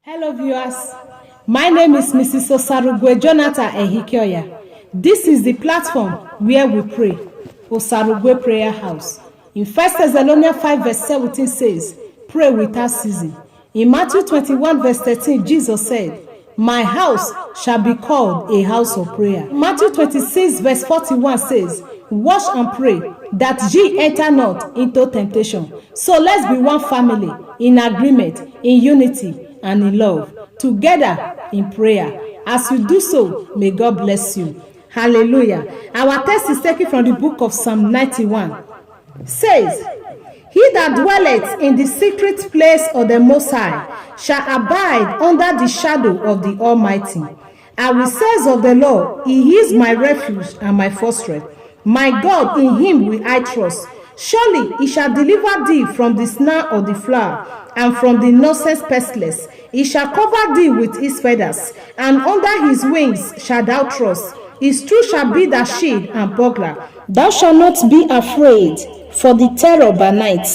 Hello viewers, my name is Mrs. Osarugwe Jonathan Ehikioya. This is the platform where we pray, Osarugwe Prayer House. In 1 Thessalonians 5 verse 17 says, pray without ceasing. In Matthew 21 verse 13, Jesus said, my house shall be called a house of prayer. Matthew 26 verse 41 says, watch and pray that ye enter not into temptation. So let's be one family, in agreement, in unity, and in love, together in prayer. As you do so, may God bless you. Hallelujah. Our text is taken from the book of Psalm 91. Says, he that dwelleth in the secret place of the Most High shall abide under the shadow of the Almighty. I will say of the Lord, he is my refuge and my fortress. My God, in him will I trust. Surely he shall deliver thee from the snare of the fowler, and from the noisome pestilence. He shall cover thee with his feathers, and under his wings shalt thou trust. His truth shall be thy shield and buckler. Thou shalt not be afraid for the terror by night,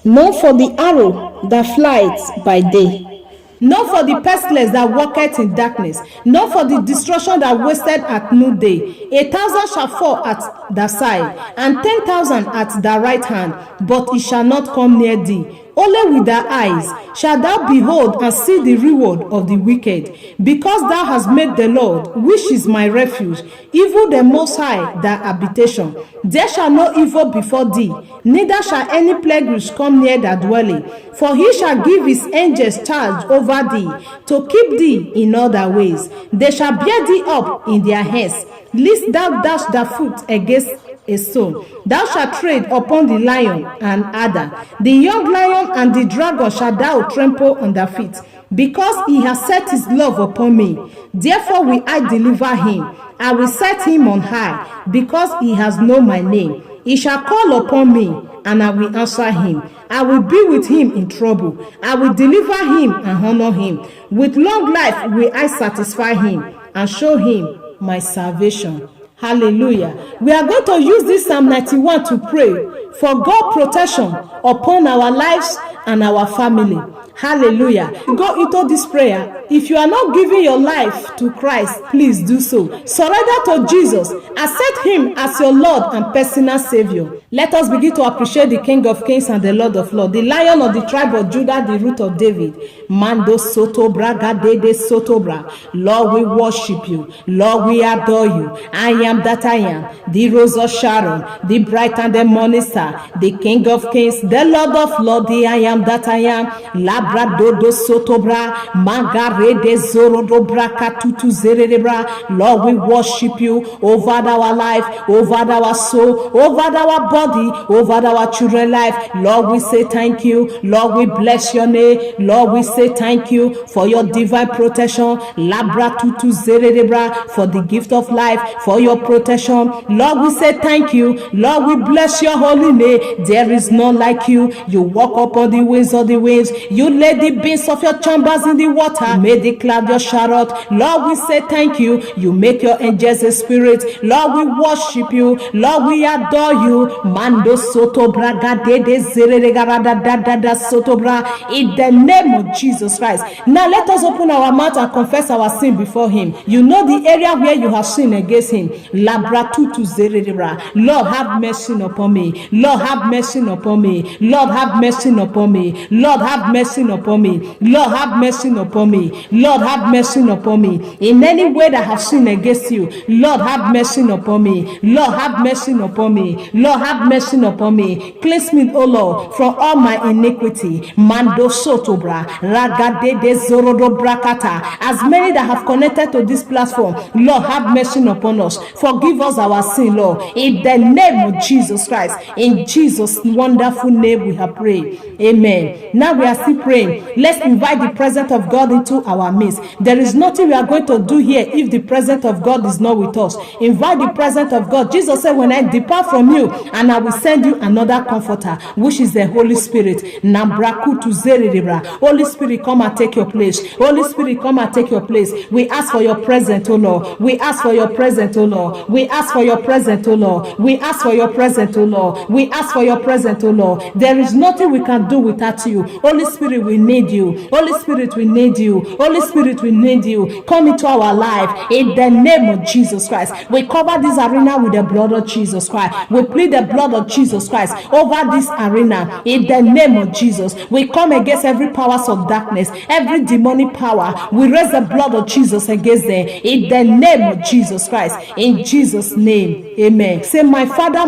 nor for the arrow that flieth by day, nor for the pestilence that walketh in darkness, nor for the destruction that wasteth at noonday. 1,000 shall fall at thy side, and 10,000 at thy right hand, but it shall not come near thee. Only with thy eyes shalt thou behold and see the reward of the wicked, because thou hast made the Lord, which is my refuge, even the Most High thy habitation. There shall no evil befall thee, neither shall any plague come near thy dwelling. For he shall give his angels charge over thee, to keep thee in all thy ways. They shall bear thee up in their hands, lest thou dash thy foot against a stone. Thou shalt tread upon the lion and adder, the young lion and the dragon shalt thou trample under feet. Because he has set his love upon me, therefore will I deliver him. I will set him on high, because he has known my name. He shall call upon me, and I will answer him. I will be with him in trouble. I will deliver him and honor him. With long life will I satisfy him, and show him my salvation. Hallelujah. We are going to use this Psalm 91 to pray for God protection upon our lives and our family. Hallelujah. Go into this prayer. If you are not giving your life to Christ, please do so. Surrender to Jesus. Accept him as your Lord and personal Savior. Let us begin to appreciate the King of Kings and the Lord of Lords, the Lion of the tribe of Judah, the root of David. Mando soto braga dede soto bra. Lord, we worship you. Lord, we adore you. I am that I am, the Rose of Sharon, the bright and the morning star, the King of Kings, the Lord of Lords, the I am that I am. Labradodo soto bra, magarede zorodo bra katutu zerebra. Lord, we worship you over our life, over our soul, over our body, over our children's life. Lord, we say thank you. Lord, we bless your name. Lord, we say thank you for your divine protection. Labra tutu zerebra, for the gift of life, for your protection. Lord, we say thank you. Lord, we bless your holy name. There is none like you. You walk upon the wings of the waves. You lay the beams of your chambers in the water. You made the cloud your chariot. Lord, we say thank you. You make your angels a spirit. Lord, we worship you. Lord, we adore you. Mando soto braga dede zeregarada da soto bra. In the name of Jesus Christ. Now let us open our mouth and confess our sin before him. You know the area where you have sinned against him. Labra tutu zerebra. Lord, have mercy upon me. Lord, have mercy upon me. Lord, have mercy upon me. Lord, have mercy upon me. Lord, have mercy upon me. Lord, have mercy upon me. In any way that I have sinned against you, Lord, have mercy upon me. Lord, have mercy upon me. Lord, have mercy upon me. Cleanse me, O Lord, from all my iniquity. Mando sotobra, ragade de zorodo brakata. As many that have connected to this platform, Lord, have mercy upon us. Forgive us our sin, Lord. In the name of Jesus Christ. In Jesus' wonderful name we have prayed. Amen. Now we are still praying. Let's invite the presence of God into our midst. There is nothing we are going to do here if the presence of God is not with us. Invite the presence of God. Jesus said, when I depart from you and and I will send you another comforter, which is the Holy Spirit. Holy Spirit, come and take your place. Holy Spirit, come and take your place. We ask for your presence, O Lord. We ask for your presence, O Lord. We ask for your presence, O Lord. We ask for your presence, O Lord. We ask for your presence, O Lord. There is nothing we can do without you. Holy Spirit, we need you. Holy Spirit, we need you. Holy Spirit, we need you. Come into our life in the name of Jesus Christ. We cover this arena with the blood of Jesus Christ. We plead the blood of Jesus Christ over this arena in the name of Jesus. We come against every powers of darkness, every demonic power. We raise the blood of Jesus against them in the name of Jesus Christ. In Jesus' name, amen. Say, my Father,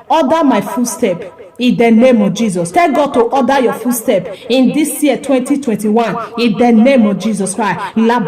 order my footstep in the name of Jesus. Tell God to order your footstep in this year 2021 in the name of Jesus Christ. Lord,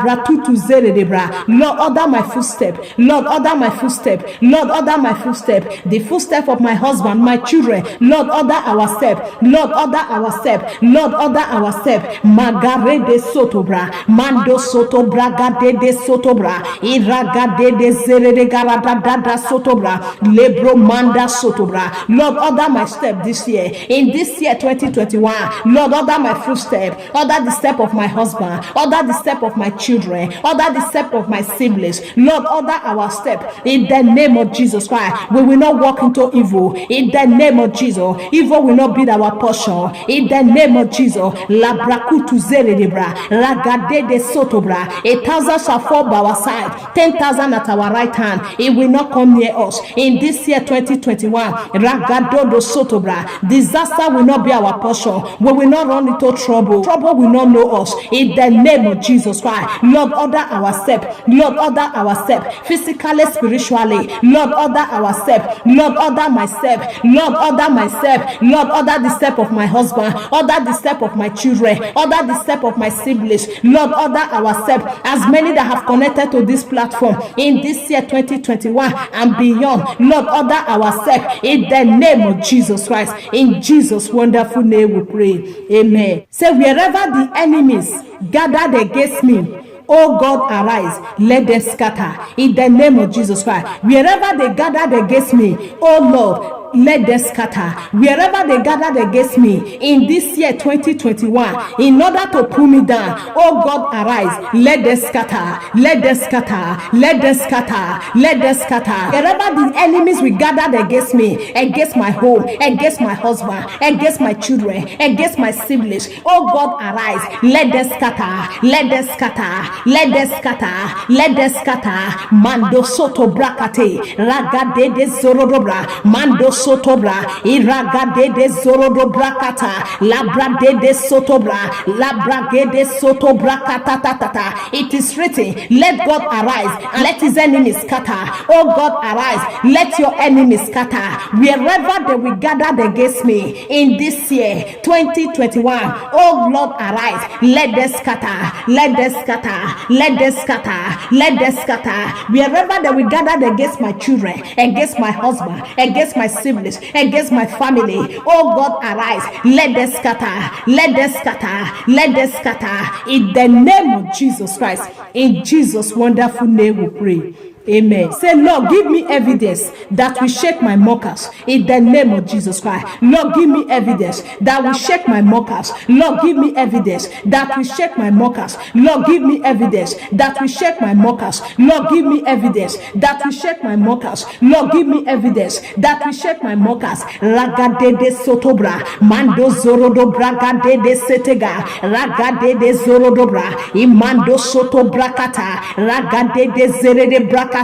order my footstep. Lord, order my footstep. Lord, order my footstep. The footstep of my husband, my children. Lord, order our step. Lord, order our step. Lord, order our step. Magare de sotobra, mando sotobra, gade de sotobra, iragade de zere de garada dada sotobra, lebro manda sotobra. Lord, order my step this year. In this year 2021, Lord, order my footstep. Order the step of my husband. Order the step of my children. Order the step of my siblings. Lord, order our step in the name of Jesus Christ. We will not walk into evil. In the name of Jesus, evil will not be our portion. In the name of Jesus, labrakutu zeredebra, ragade de sotobra. 1,000 shall fall by our side, 10,000 at our right hand. It will not come near us. In this year 2021, ragado do sotobra. Disaster will not be our portion. We will not run into trouble. Trouble will not know us. In the name of Jesus Christ, Lord, order our step. Lord, order our step. Physically, spiritually, Lord, order our step. Lord, order my step. Lord, order my step. Lord, order the step of my husband. Order the step of my children. Order the step of my siblings. Lord, order our step. As many that have connected to this platform in this year 2021 and beyond, Lord, order our step in the name of Jesus Christ. In Jesus' wonderful name we pray. Amen. Say, wherever the enemies gathered against me, oh God, arise, let them scatter in the name of Jesus Christ. Wherever they gathered against me, oh Lord, let them scatter. Wherever they gathered against me in this year 2021, in order to pull me down, oh God, arise, let them scatter, let them scatter, let them scatter, let them scatter. Wherever the enemies we gathered against me, against my home, against my husband, against my children, against my siblings, oh God, arise, let them scatter, let them scatter, let them scatter, let them scatter. Mando soto brakate, ragade de zorodobra, mando sotobra, iragade de zorodobra kata, labrade de sotobra, labrage de sotobra kata tata. It is written, let God arise and let his enemies scatter. Oh God, arise, let your enemies scatter. Wherever they will gather against me in this year 2021, oh Lord, arise, let them scatter, let them scatter, let them scatter, let them scatter. Wherever they will gather against my children, against my husband, against my siblings, against my family, oh God, arise, let them scatter, let them scatter, let them scatter in the name of Jesus Christ. In Jesus' wonderful name we pray. Amen. Say, Lord, give me evidence that will shake my mockers in the name of Jesus Christ. Lord, give me evidence that will shake my mockers. Lord, give me evidence that will shake my mockers. Lord, give me evidence that will shake my mockers. Lord, give me evidence that will shake my mockers. Lord, give me evidence that will shake my mockers. Ragade de sotobra, mando zorodobra gade de setega, ragade de zorodobra, imando sotobra kata, ragade de zere de braka.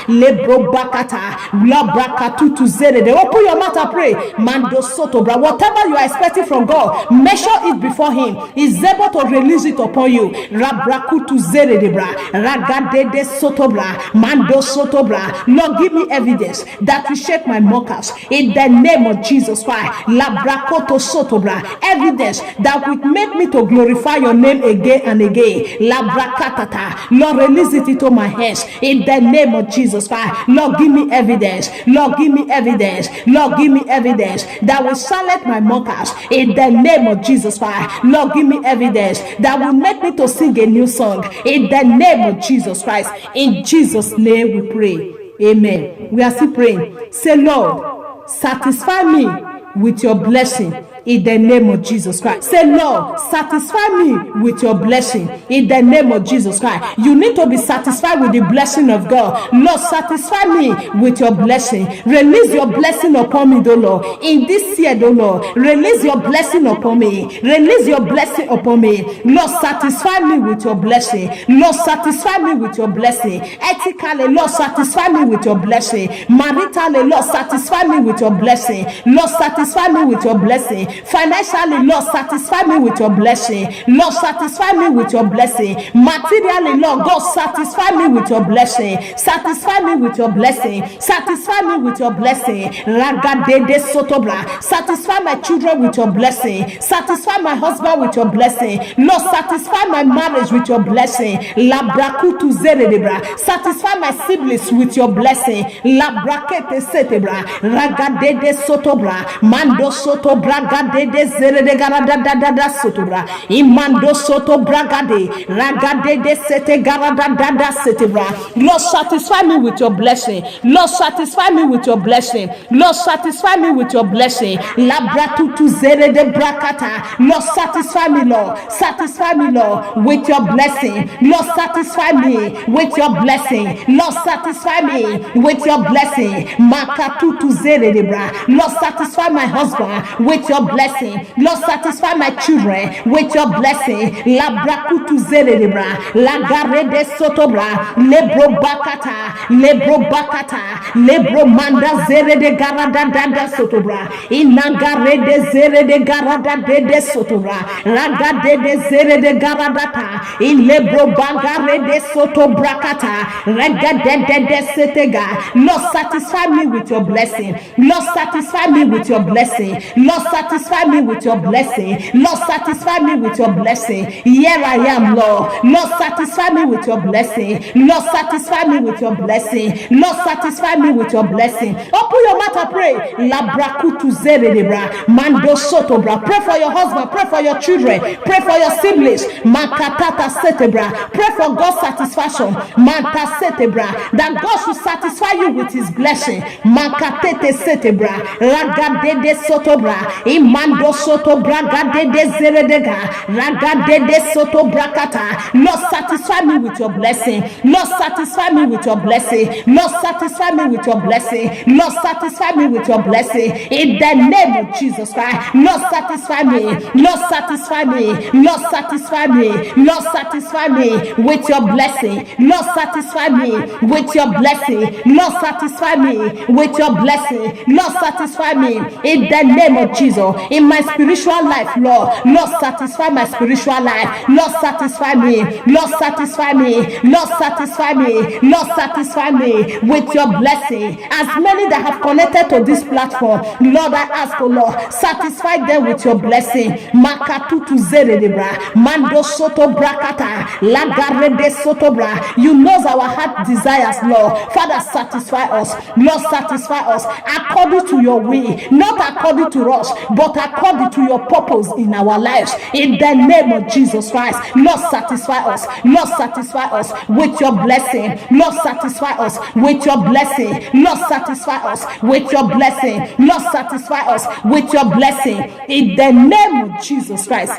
Lebro bakata, labrakatu to zere. Open your mouth and pray. Mando sotobra. Whatever you are expecting from God, measure it before Him. He's able to release it upon you. Rabrakutu zere debra, ragade de sotobra, mando sotobra. Lord, give me evidence that will shake my mockers in the name of Jesus Christ. Labrakoto sotobra. Evidence that will make me to glorify your name again and again. Labrakatata. Lord, release it into my hands in the name of Jesus Christ. Lord, give me evidence. Lord, give me evidence. Lord, give me evidence that will silence my mockers in the name of Jesus Christ. Lord, give me evidence that will make me to sing a new song in the name of Jesus Christ. In Jesus' name we pray. Amen. We are still praying. Say, Lord, satisfy me with your blessing in the name of Jesus Christ. Say, Lord, satisfy me with your blessing in the name of Jesus Christ. You need to be satisfied with the blessing of God. Lord, satisfy me with your blessing. Release your blessing upon me, though, Lord. In this year, though, Lord, release your blessing upon me. Release your blessing upon me. Lord, satisfy me with your blessing. Lord, satisfy me with your blessing. Ethically, Lord, satisfy me with your blessing. Maritally, Lord, satisfy me with your blessing. Lord, satisfy me with your blessing. Financially, Lord, satisfy me with your blessing. Lord, satisfy me with your blessing. Materially, Lord, God, satisfy me with your blessing. Satisfy me with your blessing. Satisfy me with your blessing. Ragadede sotobra. Satisfy my children with your blessing. Satisfy my husband with your blessing. Lord, satisfy my marriage with your blessing. Labrakutu zeredebra. Satisfy my siblings with your blessing. Labrakete setebra. Ragadede sotobra. Mando soto bragadede zerede garadadada sotobra. Imando soto bragade. Ragadede sete garadadada setebra. Lord, satisfy me with your blessing. Lord, satisfy me with your blessing. Lord, satisfy me with your blessing. Labratutu zerede brakata. Lord, satisfy me, Lord. Satisfy me, Lord, with your blessing. Lord, satisfy me with your blessing. Lord, satisfy me with your blessing. Makatutu zeredebra. Lord, satisfy my husband with your blessing. Lord, satisfy my children with your blessing. Labrakutu zeredebra. Lagarede sotobra. Lebro bakata. Lebro bakata. Lebro manda zerede garada dada sotobra. Inagarede zerede garada dede sotobra. Ragadede zerede garadata. Ilebro bagarede sotobrakata. Regadede setega. Lord, satisfy me with your blessing. Lord, satisfy me with your blessing. Lord, satisfy me with your blessing. Lord, satisfy me with your blessing. Here I am, Lord. Lord, satisfy me with your blessing. Lord, satisfy me with your blessing. Lord, satisfy me with your blessing. Open your mouth and pray. Labrakutu zeredebra. Mando sotobra. Pray for your husband. Pray for your children. Pray for your siblings. Makatata setebra. Pray for God's satisfaction. Manta setebra. That God should satisfy you with his blessing. Makatete setebra. Ragadede sotobra. Imando sotobra gadede zeredega. Ragadede sotobrakata. Lord, satisfy me with your blessing. Lord, satisfy me with your blessing. Lord, satisfy me with your blessing. Lord, satisfy me with your blessing. In the name of Jesus Christ. Lord, satisfy me. Lord, satisfy me. Lord, satisfy me. Lord, satisfy me with your blessing. Lord, satisfy me with your blessing. Lord, satisfy me with your blessing. Lord, satisfy me in the name of Jesus. In my spiritual life, Lord. Lord, satisfy my spiritual life. Lord, satisfy me. Lord, satisfy me. Lord, satisfy me. Lord, satisfy me with your blessing. As many that have connected to this platform, Lord, I ask, oh Lord, satisfy them with your blessing. Makatutu zeredebra. Mando soto brakata. Lagarede sotobra. You know our heart desires, Lord. Father, satisfy us. Lord, satisfy us according to your will, not according to us, but according to your purpose in our lives. In the name of Jesus Christ, Lord, satisfy us. Lord, satisfy us with your blessing. Lord, satisfy us with your blessing. Lord, satisfy us with your blessing. Lord, satisfy us with your blessing. In the name of Jesus Christ.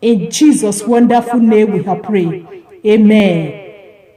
In Jesus' wonderful name we have prayed. Amen.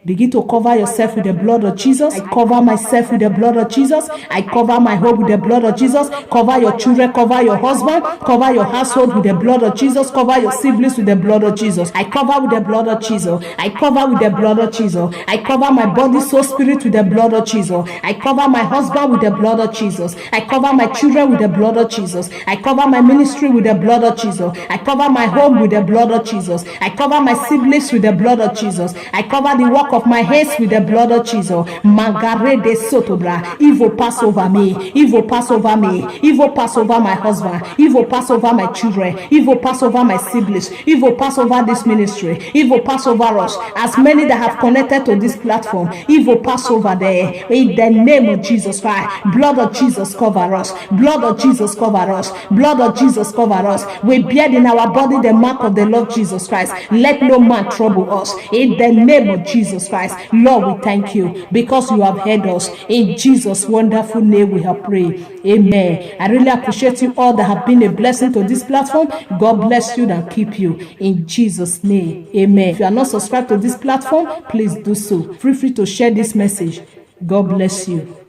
Begin to cover yourself with the blood of Jesus. I cover myself with the blood of Jesus. I cover my home with the blood of Jesus. Cover your children, cover your husband, cover your household with the blood of Jesus. Cover your siblings with the blood of Jesus. I cover with the blood of Jesus. I cover with the blood of Jesus. I cover my body, soul, spirit with the blood of Jesus. I cover my husband with the blood of Jesus. I cover my children with the blood of Jesus. I cover my ministry with the blood of Jesus. I cover my home with the blood of Jesus. I cover my siblings with the blood of Jesus. I cover the work of my hands with the blood of Jesus. Magarede sotobra. Evil pass over me. Evil pass over me. Evil pass over my husband. Evil pass over my children. Evil pass over my siblings. Evil pass over this ministry. Evil pass over us. As many that have connected to this platform, evil pass over there. In the name of Jesus Christ. Blood of Jesus cover us. Blood of Jesus cover us. Blood of Jesus cover us. We bear in our body the mark of the Lord Jesus Christ. Let no man trouble us. In the name of Jesus Jesus Christ. Lord, we thank you because you have heard us. In Jesus' wonderful name we have prayed. Amen. I really appreciate you all that have been a blessing to this platform. God bless you and keep you. In Jesus' name, amen. If you are not subscribed to this platform, please do so. Feel free to share this message. God bless you.